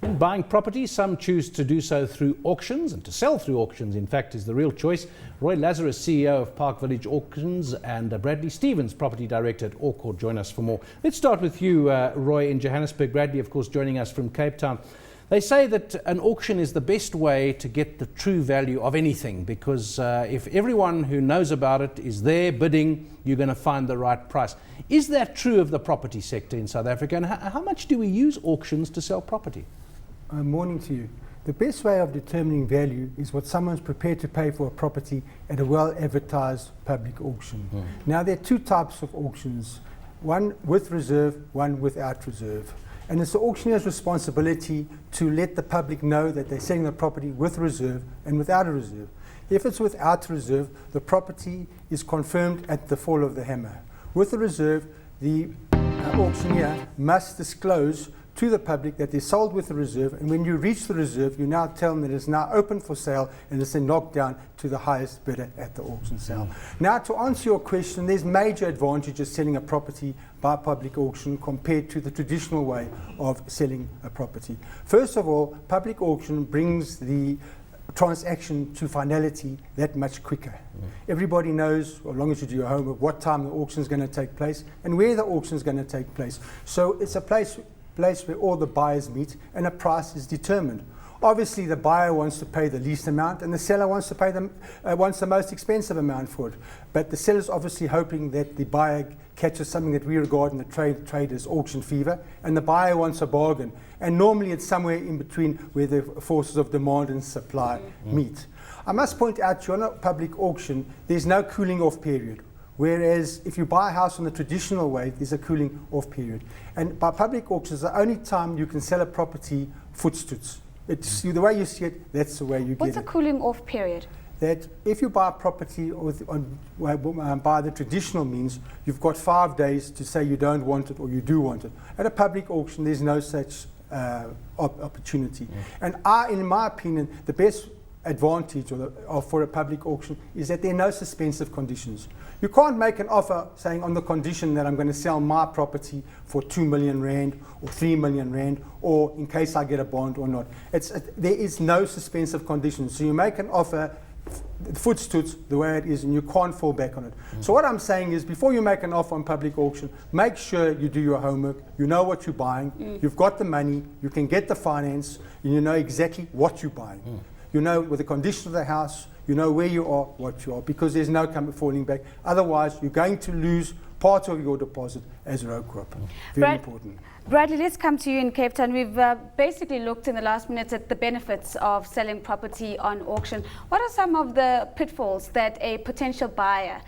In buying property, some choose to do so through auctions, and to sell through auctions, in fact, is the real choice. Roy Lazarus, CEO of Park Village Auctions, and Bradley Stevens, Property Director at Aucor, join us for more. Let's start with you, Roy, in Johannesburg. Bradley, of course, joining us from Cape Town. They say that an auction is the best way to get the true value of anything, because if everyone who knows about it is there bidding, you're going to find the right price. Is that true of the property sector in South Africa? And how much do we use auctions to sell property? Morning to you. The best way of determining value is what someone's prepared to pay for a property at a well-advertised public auction. Now, there are two types of auctions, one with reserve, one without reserve. And it's the auctioneer's responsibility to let the public know that they're selling the property with reserve and without a reserve. If it's without reserve, the property is confirmed at the fall of the hammer. With the reserve, the auctioneer must disclose to the public that they're sold with the reserve, and when you reach the reserve, you now tell them that it's now open for sale and it's a knockdown to the highest bidder at the auction sale. Now, to answer your question, there's major advantages selling a property by public auction compared to the traditional way of selling a property. First of all, public auction brings the transaction to finality that much quicker. Everybody knows, as long as you do your homework, what time the auction is going to take place and where the auction is going to take place. So it's a place where all the buyers meet and a price is determined. Obviously, the buyer wants to pay the least amount and the seller wants to pay wants the most expensive amount for it. But the seller's obviously hoping that the buyer catches something that we regard in the trade as auction fever, and the buyer wants a bargain. And normally it's somewhere in between where the forces of demand and supply meet. I must point out, on a public auction, there's no cooling off period. Whereas if you buy a house on the traditional way, there's a cooling off period. And by public auctions, the only time you can sell a property footstoots. It's the way you see it, that's the way you get it. What's a cooling off period? That if you buy a property by the traditional means, you've got 5 days to say you don't want it or you do want it. At a public auction, there's no such opportunity. And in my opinion, the best advantage for a public auction is that there are no suspensive conditions. You can't make an offer saying on the condition that I'm going to sell my property for 2 million rand or 3 million rand, or in case I get a bond or not. There is no suspensive conditions. So you make an offer, footstoots the way it is, and you can't fall back on it. So what I'm saying is, before you make an offer on public auction, make sure you do your homework, you know what you're buying, you've got the money, you can get the finance, and you know exactly what you're buying. You know with the condition of the house, you know where you are, what you are, because there's no falling back. Otherwise, you're going to lose part of your deposit as road crop. Very important. Bradley, let's come to you in Cape Town. We've basically looked in the last minute at the benefits of selling property on auction. What are some of the pitfalls that a potential buyer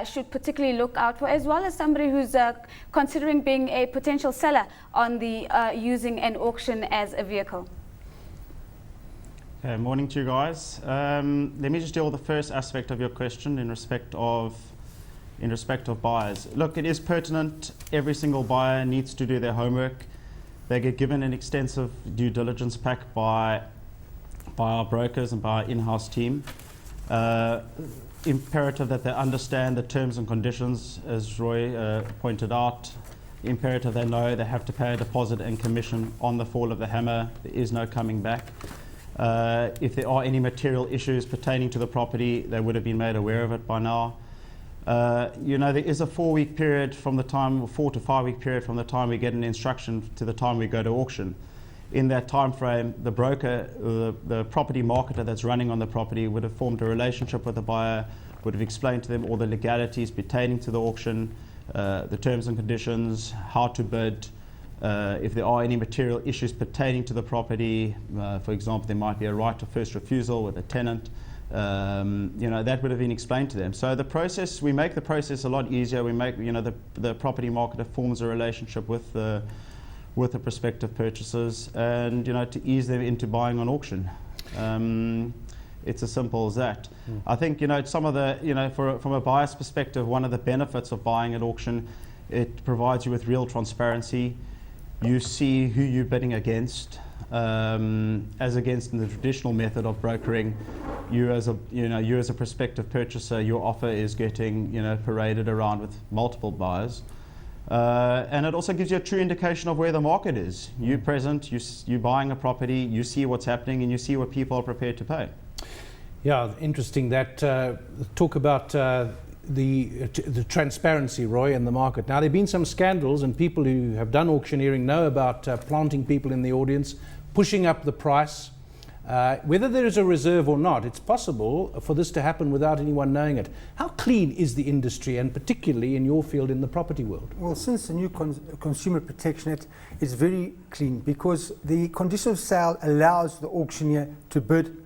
should particularly look out for, as well as somebody who's considering being a potential seller on the using an auction as a vehicle? Morning to you guys. Let me just deal with the first aspect of your question in respect of buyers. Look, it is pertinent. Every single buyer needs to do their homework. They get given an extensive due diligence pack by our brokers and by our in-house team. Imperative that they understand the terms and conditions, as Roy pointed out. Imperative they know they have to pay a deposit and commission on the fall of the hammer. There is no coming back. If there are any material issues pertaining to the property, they would have been made aware of it by now. There is a 4-week period from the time, or 4 to 5 week period from the time we get an instruction to the time we go to auction. In that time frame, the broker, the property marketer that's running on the property would have formed a relationship with the buyer, would have explained to them all the legalities pertaining to the auction, the terms and conditions, how to bid. If there are any material issues pertaining to the property, for example, there might be a right of first refusal with a tenant, that would have been explained to them. So the process, we make the process a lot easier. We make, the property marketer forms a relationship with the prospective purchasers, and, to ease them into buying on auction. It's as simple as that. I think, some of the, from a buyer's perspective, one of the benefits of buying at auction, it provides you with real transparency. You see who you're bidding against, as against in the traditional method of brokering. You as a prospective purchaser, your offer is getting paraded around with multiple buyers. And it also gives you a true indication of where the market is. You're present, you're buying a property, you see what's happening, and you see what people are prepared to pay. Yeah, interesting that talk about the transparency, Roy, in the market. Now, there have been some scandals, and people who have done auctioneering know about planting people in the audience, pushing up the price. Whether there is a reserve or not, it's possible for this to happen without anyone knowing it. How clean is the industry, and particularly in your field in the property world? Well, since the new Consumer Protection Act, it's very clean because the condition of sale allows the auctioneer to bid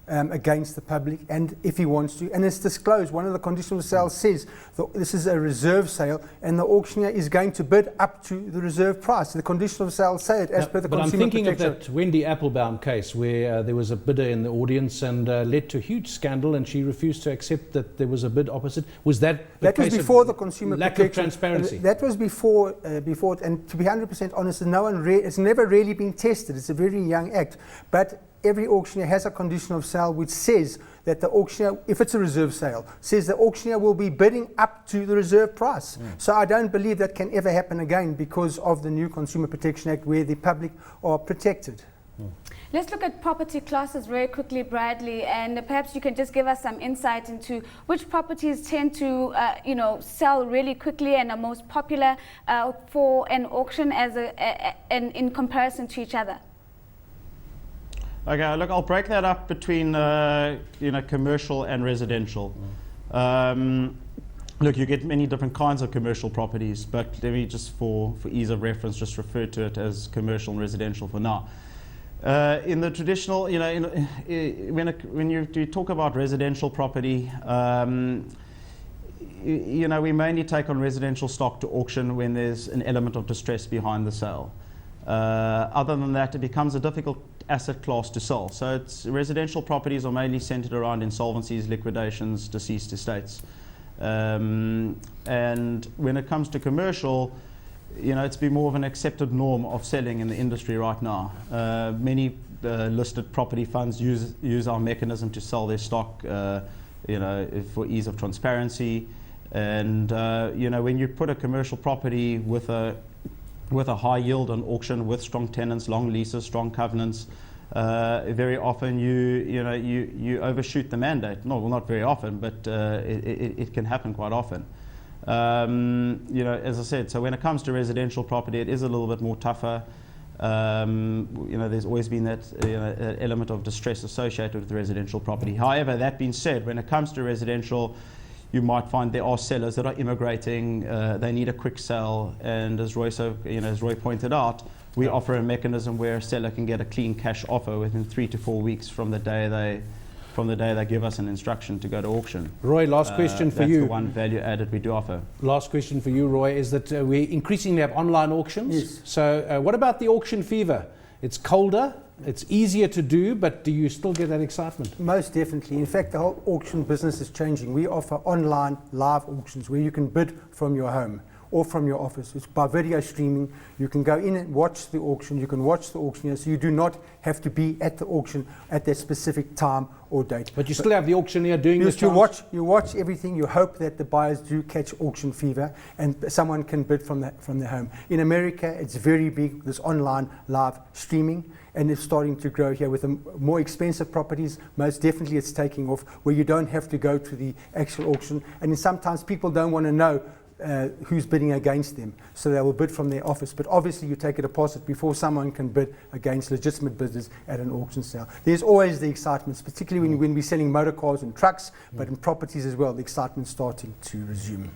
against the public, and if he wants to, and it's disclosed. One of the conditions of sale says that this is a reserve sale, and the auctioneer is going to bid up to the reserve price. The condition of sale say it as per the But I'm Consumer thinking of Protection. that Wendy Applebaum case where there was a bidder in the audience and led to a huge scandal, and she refused to accept that there was a bid opposite. Was that That was before the Consumer lack Protection? of transparency? That was before, and to be 100% honest, it's never really been tested. It's a very young act, but every auctioneer has a condition of sale which says that the auctioneer, if it's a reserve sale, says the auctioneer will be bidding up to the reserve price. So I don't believe that can ever happen again because of the new Consumer Protection Act where the public are protected. Let's look at property classes very quickly, Bradley, and perhaps you can just give us some insight into which properties tend to, sell really quickly and are most popular for an auction and in comparison to each other. Okay, look, I'll break that up between commercial and residential. Look, you get many different kinds of commercial properties, but let me just, for ease of reference, just refer to it as commercial and residential for now. In the traditional, when you talk about residential property, we mainly take on residential stock to auction when there's an element of distress behind the sale. Other than that, it becomes a difficult asset class to sell. So residential properties are mainly centered around insolvencies, liquidations, deceased estates. And when it comes to commercial, it's been more of an accepted norm of selling in the industry right now. Many listed property funds use our mechanism to sell their stock, for ease of transparency. And when you put a commercial property with a high yield on auction, with strong tenants, long leases, strong covenants, very often you overshoot the mandate. No, well, not very often, but it can happen quite often. As I said, so when it comes to residential property, it is a little bit more tougher. There's always been that element of distress associated with the residential property. However, that being said, when it comes to residential, you might find there are sellers that are immigrating. They need a quick sell, and as Roy pointed out, we offer a mechanism where a seller can get a clean cash offer within 3 to 4 weeks from the day they give us an instruction to go to auction. Roy, last question for you. That's the one value added we do offer. Last question for you, Roy, is that we increasingly have online auctions. Yes. So what about the auction fever? It's colder, it's easier to do, but do you still get that excitement? Most definitely. In fact, the whole auction business is changing. We offer online live auctions where you can bid from your home or from your office. It's by video streaming. You can go in and watch the auction. You can watch the auctioneer, so you do not have to be at the auction at that specific time or date. But you still have the auctioneer doing this. You watch everything. You hope that the buyers do catch auction fever and someone can bid from their home. In America, it's very big, this online live streaming, and it's starting to grow here with the more expensive properties. Most definitely it's taking off where you don't have to go to the actual auction, and sometimes people don't want to know who's bidding against them, so they will bid from their office. But obviously you take a deposit before someone can bid against legitimate bidders at an auction sale. There's always the excitement, particularly when we're selling motor cars and trucks, but in properties as well, the excitement's starting to resume.